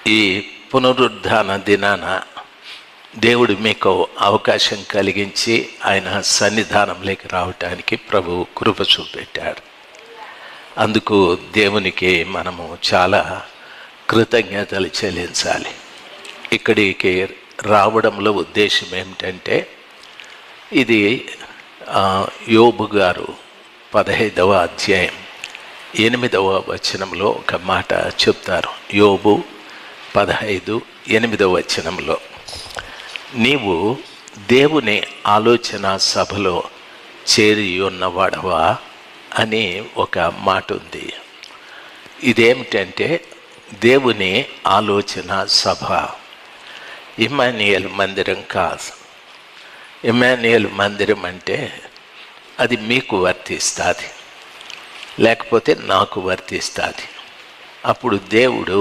ఈ పునరుద్ధాన దినాన దేవుడు మీకు అవకాశం కలిగించి ఆయన సన్నిధానంలోకి రావటానికి ప్రభువు కృప చూపెట్టాడు. అందుకు దేవునికి మనము చాలా కృతజ్ఞతలు చెల్లించాలి. ఇక్కడికి రావడంలో ఉద్దేశం ఏమిటంటే, ఇది యోబు గారు 15వ అధ్యాయం 8వ వచనంలో ఒక మాట చెప్తారు. యోబు 15:8 వచనంలో, నీవు దేవుని ఆలోచన సభలో చేరి ఉన్నవాడవా అని ఒక మాట ఉంది. ఇదేమిటంటే దేవుని ఆలోచన సభ. ఇమ్మాన్యుయేల్ మందిరం కాదు. ఇమ్మాన్యుయేల్ మందిరం అంటే అది మీకు వర్తిస్తుంది, లేకపోతే నాకు వర్తిస్తుంది. అప్పుడు దేవుడు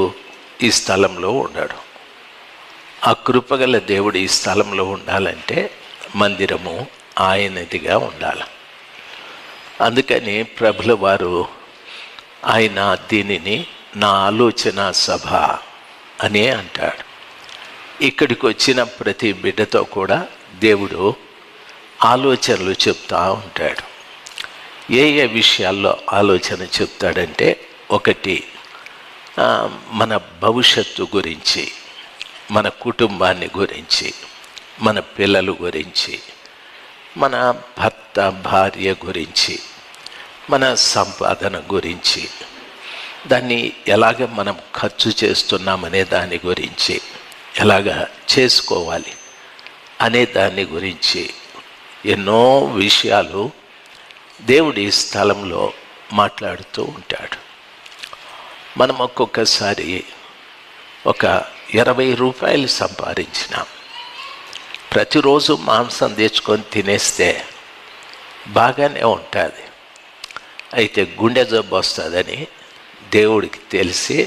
ఈ స్థలంలో ఉన్నాడు. ఆ కృపగల దేవుడు ఈ స్థలంలో ఉండాలంటే మందిరము ఆయనదిగా ఉండాలి. అందుకని ప్రభుల వారు ఆయన దీనిని నా ఆలోచన సభ అనే అంటాడు. ఇక్కడికి వచ్చిన ప్రతి బిడ్డతో కూడా దేవుడు ఆలోచనలు చెప్తూ ఉంటాడు. ఏ ఏ విషయాల్లో ఆలోచన చెప్తాడంటే, ఒకటి మన భవిష్యత్తు గురించి, మన కుటుంబాన్ని గురించి, మన పిల్లల గురించి, మన భర్త భార్య గురించి, మన సంపాదన గురించి, దాన్ని ఎలాగ మనం ఖర్చు చేస్తున్నామనే దాని గురించి, ఎలాగ చేసుకోవాలి అనే దాని గురించి ఎన్నో విషయాలు దేవుడి స్థలంలో మాట్లాడుతూ ఉంటాడు. మనం ఒక్కొక్కసారి ఒక 20 రూపాయలు సంపాదించినాం, ప్రతిరోజు మాంసం తెచ్చుకొని తినేస్తే బాగానే ఉంటుంది. అయితే గుండె జబ్బు వస్తుందని దేవుడికి తెలిసి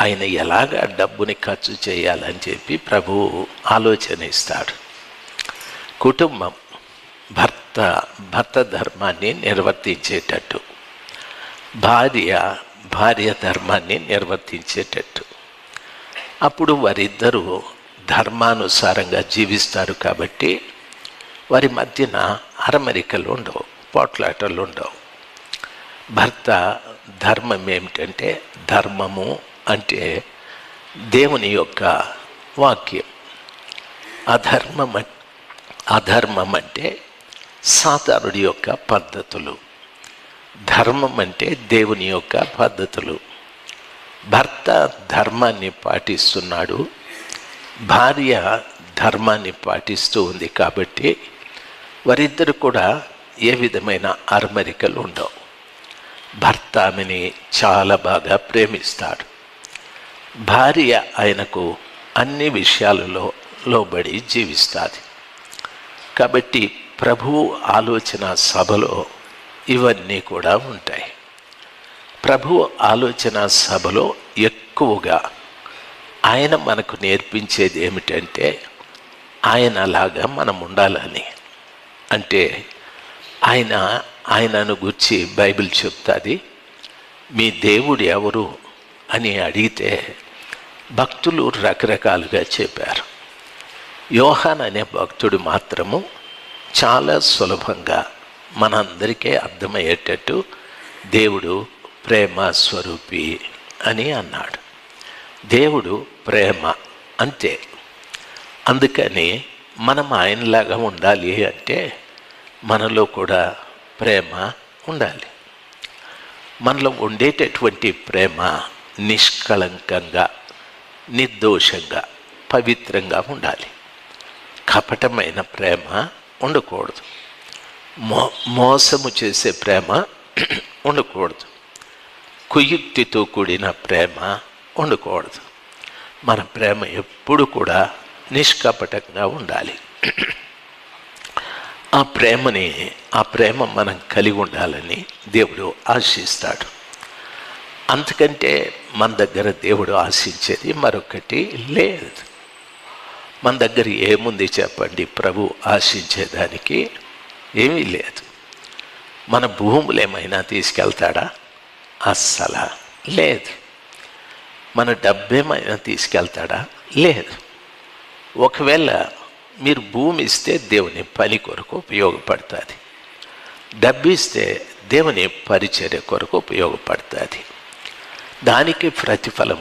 ఆయన ఎలాగ డబ్బుని ఖర్చు చేయాలని చెప్పి ప్రభువు ఆలోచన ఇస్తాడు. కుటుంబం భర్త ధర్మాన్ని నిర్వర్తించేటట్టు, భార్య ధర్మాన్ని నిర్వర్తించేటట్టు. అప్పుడు వారిద్దరూ ధర్మానుసారంగా జీవిస్తారు కాబట్టి వారి మధ్యన అరమరికలు ఉండవు, పోట్లాటలు ఉండవు. భర్త ధర్మం ఏమిటంటే, ధర్మము అంటే దేవుని యొక్క వాక్యం. అధర్మం అంటే సాతానుడి యొక్క పద్ధతులు. ధర్మం అంటే దేవుని యొక్క పద్ధతులు. భర్త ధర్మాన్ని పాటిస్తున్నాడు, భార్య ధర్మాన్ని పాటిస్తూ ఉంది కాబట్టి వారిద్దరు కూడా ఏ విధమైన అరమరికలు ఉండవు. భర్త ఆమెని చాలా బాగా ప్రేమిస్తాడు, భార్య ఆయనకు అన్ని విషయాలలో లోబడి జీవిస్తుంది. కాబట్టి ప్రభువు ఆలోచన సభలో ఇవన్నీ కూడా ఉంటాయి. ప్రభువు ఆలోచన సభలో ఎక్కువగా ఆయన మనకు నేర్పించేది ఏమిటంటే, ఆయనలాగా మనం ఉండాలని. అంటే ఆయనను గురించి బైబిల్ చెప్తుంది. మీ దేవుడు ఎవరు అని అడిగితే భక్తులు రకరకాలుగా చెప్పారు. యోహాన్ అనే భక్తుడు మాత్రము చాలా సులభంగా మనందరికీ అర్థమయ్యేటట్టు దేవుడు ప్రేమ స్వరూపి అని అన్నాడు. దేవుడు ప్రేమ అంతే. అందుకని మనం ఆయనలాగా ఉండాలి అంటే మనలో కూడా ప్రేమ ఉండాలి. మనలో ఉండేటటువంటి ప్రేమ నిష్కళంకంగా, నిర్దోషంగా, పవిత్రంగా ఉండాలి. కపటమైన ప్రేమ ఉండకూడదు. మోసము చేసే ప్రేమ ఉండకూడదు. కుయుక్తితో కూడిన ప్రేమ ఉండకూడదు. మన ప్రేమ ఎప్పుడు కూడా నిష్కపటంగా ఉండాలి. ఆ ప్రేమ మనం కలిగి ఉండాలని దేవుడు ఆశిస్తాడు. అంతకంటే మన దగ్గర దేవుడు ఆశించేది మరొకటి లేదు. మన దగ్గర ఏముంది చెప్పండి? ప్రభు ఆశించేదానికి ఏమీ లేదు. మన భూములు ఏమైనా తీసుకెళ్తాడా? అస్సలు లేదు. మన డబ్బేమైనా తీసుకెళ్తాడా? లేదు. ఒకవేళ మీరు భూమి ఇస్తే దేవుని పని కొరకు ఉపయోగపడుతుంది, డబ్బు ఇస్తే దేవుని పరిచర్య కొరకు ఉపయోగపడుతుంది. దానికి ప్రతిఫలం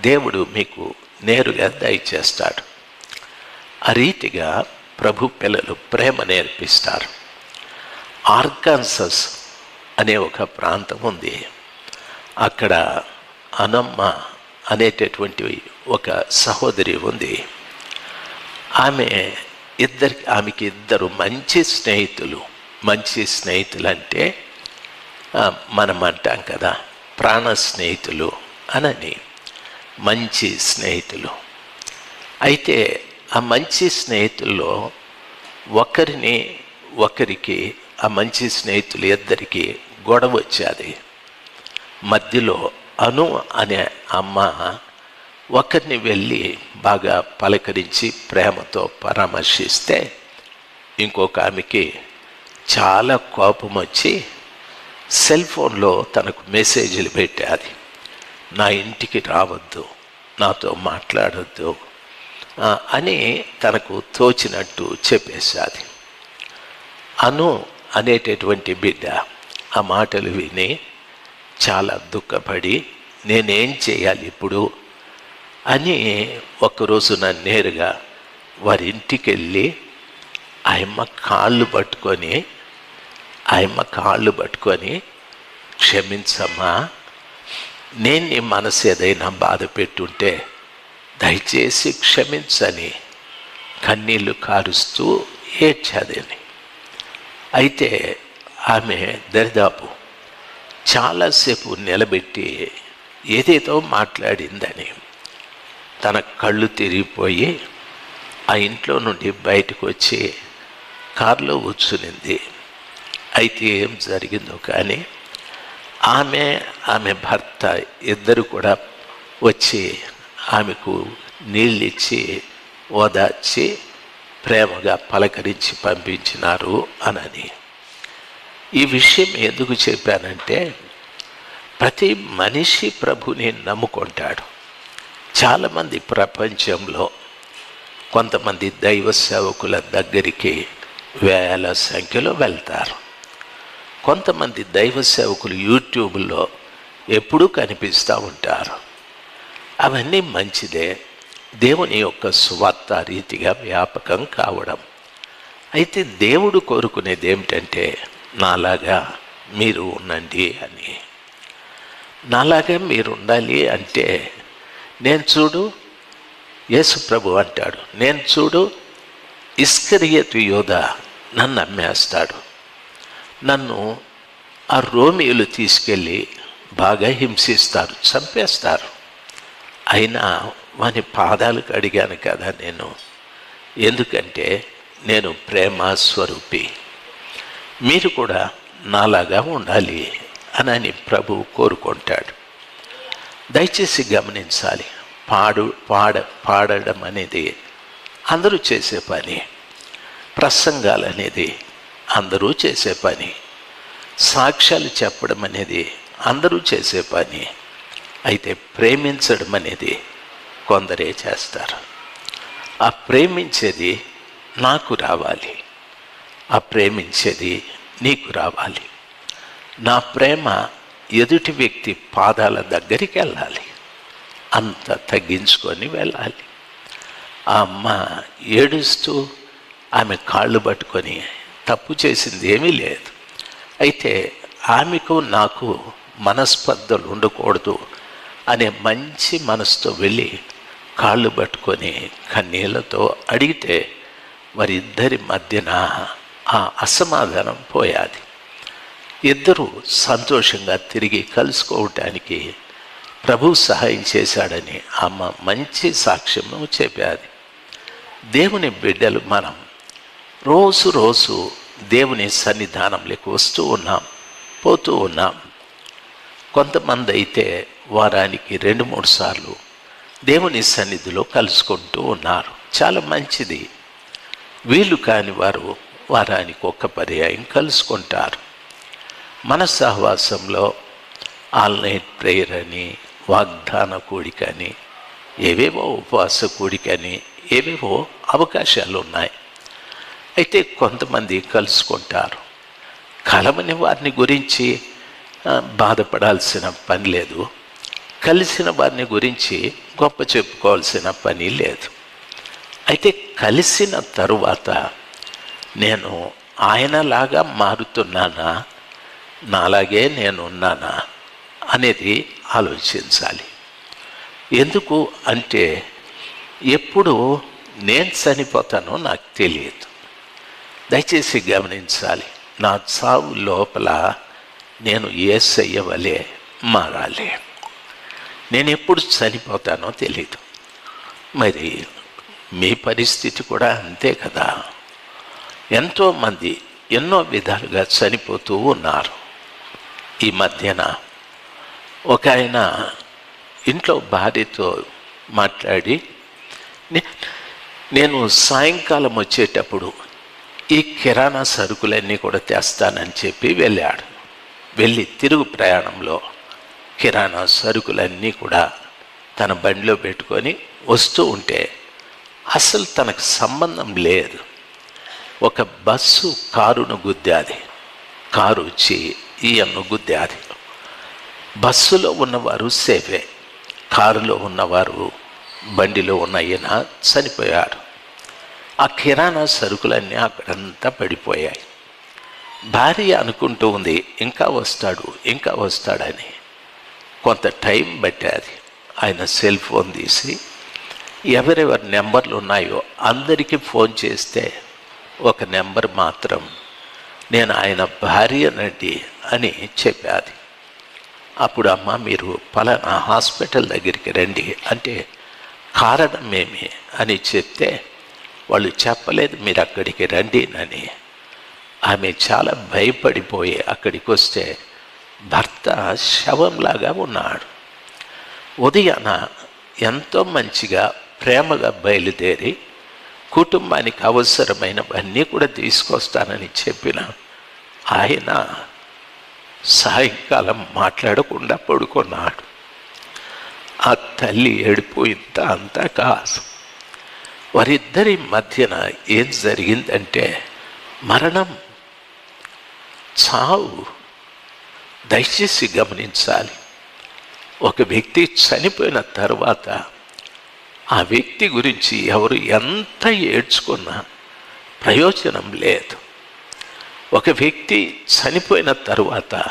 దేవుడు మీకు నేరుగా దయచేస్తాడు. ఆ రీతిగా ప్రభు పిల్లలు ప్రేమ నేర్పిస్తారు. ఆర్కాన్సస్ అనే ఒక ప్రాంతం ఉంది. అక్కడ అనమ్మ అనేటటువంటి ఒక సహోదరి ఉంది. ఆమెకి ఇద్దరు మంచి స్నేహితులు. మంచి స్నేహితులు అంటే మనం అంటాం కదా, ప్రాణ స్నేహితులు అనని. మంచి స్నేహితులు. అయితే ఆ మంచి స్నేహితుల్లో ఒకరికి ఆ మంచి స్నేహితులు ఇద్దరికి గొడవ వచ్చేది. మధ్యలో అను అనే అమ్మ ఒకరిని వెళ్ళి బాగా పలకరించి ప్రేమతో పరామర్శిస్తే ఇంకొక ఆమెకి చాలా కోపం వచ్చి సెల్ ఫోన్లో తనకు మెసేజ్లు పెట్టేది. నా ఇంటికి రావద్దు, నాతో మాట్లాడొద్దు అని తనకు తోచినట్టు చెప్పేసేది. అను అనేటటువంటి బిడ్డ ఆ మాటలు విని చాలా దుఃఖపడి నేనేం చేయాలి ఇప్పుడు అని ఒకరోజు నన్ను నేరుగా వారి ఇంటికి వెళ్ళి ఆయమ్మ కాళ్ళు పట్టుకొని క్షమించమ్మా, నేను నీ మనసు ఏదైనా బాధ పెట్టుంటే దయచేసి క్షమించని కన్నీళ్లు కారుస్తూ ఏడ్చాదని. అయితే ఆమె దరిదాపు చాలాసేపు నిలబెట్టి ఏదేదో మాట్లాడిందని తన కళ్ళు తిరిగిపోయి ఆ ఇంట్లో నుండి బయటకు వచ్చి కారులో కూర్చునింది. అయితే ఏం జరిగిందో కానీ ఆమె భర్త ఇద్దరు కూడా వచ్చి ఆమెకు నీళ్ళిచ్చి ఓదార్చి ప్రేమగా పలకరించి పంపించినారు అనని. ఈ విషయం ఎందుకు చెప్పానంటే ప్రతి మనిషి ప్రభుని నమ్ముకుంటాడు. చాలామంది ప్రపంచంలో కొంతమంది దైవ సేవకుల దగ్గరికి వేల సంఖ్యలో వెళ్తారు. కొంతమంది దైవ సేవకులు యూట్యూబ్లో ఎప్పుడూ కనిపిస్తూ ఉంటారు. అవన్నీ మంచిదే, దేవుని యొక్క సువార్త రీతిగా వ్యాపకం కావడం. అయితే దేవుడు కోరుకునేది ఏమిటంటే నాలాగా మీరు ఉండండి అని. నాలాగా మీరు ఉండాలి అంటే నేను చూడు, యేసు ప్రభు అంటాడు, నేను చూడు ఇస్కరియోతు యోధ నన్ను అమ్మేస్తాడు, నన్ను ఆ రోమియోలు తీసుకెళ్ళి బాగా హింసిస్తారు, చంపేస్తారు. అయినా వాని పాదాలు కడిగాను కదా నేను, ఎందుకంటే నేను ప్రేమ స్వరూపి. మీరు కూడా నాలాగా ఉండాలి అని ప్రభువు కోరుకుంటాడు. దయచేసి గమనించాలి, పాడడం అనేది అందరూ చేసే పని, ప్రసంగాలు అనేది అందరూ చేసే పని, సాక్ష్యాలు చెప్పడం అనేది అందరూ చేసే పని. అయితే ప్రేమించడం అనేది కొందరే చేస్తారు. ఆ ప్రేమించేది నాకు రావాలి, ఆ ప్రేమించేది నీకు రావాలి. నా ప్రేమ ఎదుటి వ్యక్తి పాదాల దగ్గరికి వెళ్ళాలి, అంత తగ్గించుకొని వెళ్ళాలి. ఆ అమ్మ ఏడుస్తూ ఆమె కాళ్ళు పట్టుకొని తప్పు చేసింది ఏమీ లేదు. అయితే ఆమెకు నాకు మనస్పర్ధలు ఉండకూడదు అనే మంచి మనసుతో వెళ్ళి కాళ్ళు పట్టుకొని కన్నీళ్లతో అడిగితే వారిద్దరి మధ్యన ఆ అసమాధానం పోయాది. ఇద్దరూ సంతోషంగా తిరిగి కలుసుకోవటానికి ప్రభు సహాయం చేశాడని అమ్మ మంచి సాక్ష్యం చెప్పాది. దేవుని బిడ్డలు మనం రోజు దేవుని సన్నిధానంలోకి వస్తూ ఉన్నాం, పోతూ ఉన్నాం. కొంతమంది అయితే వారానికి 2-3 సార్లు దేవుని సన్నిధిలో కలుసుకుంటూ ఉన్నారు, చాలా మంచిది. వీలు కాని వారు వారానికి 1 పర్యాయం కలుసుకుంటారు. మన సహవాసంలో ఆల్ నైట్ ప్రేయర్ అని, వాగ్దాన కూడికని, ఏవేవో ఉపవాస కూడికని, ఏవేవో అవకాశాలు ఉన్నాయి. అయితే కొంతమంది కలుసుకుంటారు. కలవని వారిని గురించి బాధపడాల్సిన పని లేదు, కలిసిన వారిని గురించి గొప్ప చెప్పుకోవాల్సిన పని లేదు. అయితే కలిసిన తరువాత నేను ఆయనలాగా మారుతున్నానా, నాలాగే నేనున్నానా అనేది ఆలోచించాలి. ఎందుకు అంటే ఎప్పుడు నేను చనిపోతానో నాకు తెలియదు. దయచేసి గమనించాలి. నా చావు లోపల నేను యేసయ్య వలె మారాలి. నేను ఎప్పుడు చనిపోతానో తెలీదు. మరి మీ పరిస్థితి కూడా అంతే కదా. ఎంతోమంది ఎన్నో విధాలుగా చనిపోతూ ఉన్నారు. ఈ మధ్యన ఒక ఆయన ఇంట్లో భార్యతో మాట్లాడి, నేను సాయంకాలం వచ్చేటప్పుడు ఈ కిరాణా సరుకులన్నీ కూడా తెస్తానని చెప్పి వెళ్ళాడు. వెళ్ళి తిరుగు ప్రయాణంలో కిరాణా సరుకులన్నీ కూడా తన బండిలో పెట్టుకొని వస్తూ ఉంటే అసలు తనకు సంబంధం లేదు. ఒక బస్సు కారును గుద్దాది. కారు వచ్చి ఈయన్ను గుద్దాది. బస్సులో ఉన్నవారు సేఫే, కారులో ఉన్నవారు, బండిలో ఉన్న ఈయన చనిపోయాడు. ఆ కిరాణా సరుకులన్నీ అక్కడంతా పడిపోయాయి. భార్య అనుకుంటూ ఉంది ఇంకా వస్తాడు, ఇంకా వస్తాడని. కొంత టైం పట్టాది. ఆయన సెల్ ఫోన్ తీసి ఎవరెవరి నెంబర్లు ఉన్నాయో అందరికీ ఫోన్ చేస్తే ఒక నెంబర్ మాత్రం నేను ఆయన భార్యనండి అని చెప్పాది. అప్పుడు అమ్మ మీరు పలానా హాస్పిటల్ దగ్గరికి రండి అంటే కారణం ఏమి అని చెప్తే వాళ్ళు చెప్పలేదు మీరు అక్కడికి రండి అని. ఆమె చాలా భయపడిపోయి అక్కడికి వస్తే భర్త శవంలాగా ఉన్నాడు. ఉదయాన ఎంతో మంచిగా ప్రేమగా బయలుదేరి కుటుంబానికి అవసరమైనవన్నీ కూడా తీసుకొస్తానని చెప్పిన ఆయన సాయంకాలం మాట్లాడకుండా పడుకున్నాడు. ఆ తల్లి ఏడిపోయింత అంతా కాదు. వారిద్దరి మధ్యన ఏం జరిగిందంటే మరణం, చావు. దయచేసి గమనించాలి. ఒక వ్యక్తి చనిపోయిన తర్వాత ఆ వ్యక్తి గురించి ఎవరు ఎంత ఏడ్చుకున్నా ప్రయోజనం లేదు. ఒక వ్యక్తి చనిపోయిన తరువాత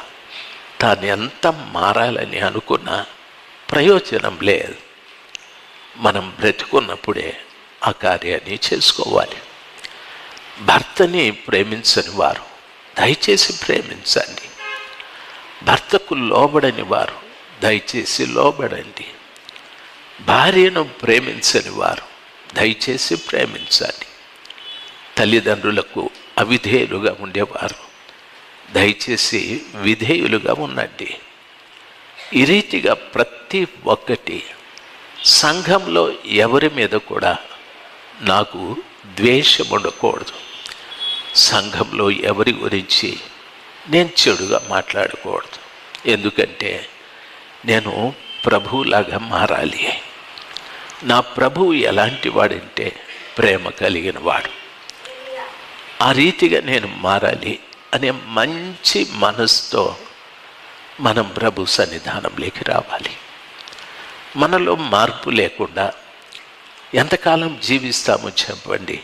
తాను ఎంత మారాలని అనుకున్నా ప్రయోజనం లేదు. మనం బ్రతుకున్నప్పుడే ఆ కార్యాన్ని చేసుకోవాలి. భర్తని ప్రేమించని వారు దయచేసి ప్రేమించండి. భర్తకు లోబడని వారు దయచేసి లోబడండి. భార్యను ప్రేమించని వారు దయచేసి ప్రేమించండి. తల్లిదండ్రులకు అవిధేయులుగా ఉండేవారు దయచేసి విధేయులుగా ఉండండి. ఈ రీతిగా ప్రతి ఒక్కటి సంఘంలో ఎవరి మీద కూడా నాకు ద్వేషం ఉండకూడదు. సంఘంలో ఎవరి గురించి నేను చెడుగా మాట్లాడకూడదు. ఎందుకంటే నేను ప్రభువులాగా మారాలి. నా ప్రభువు ఎలాంటి వాడంటే ప్రేమ కలిగిన వాడు. ఆ రీతిగా నేను మారాలి అనే మంచి మనసుతో మనం ప్రభు సన్నిధానంలోకి రావాలి. మనలో మార్పు లేకుండా ఎంతకాలం జీవిస్తామో చెప్పండి.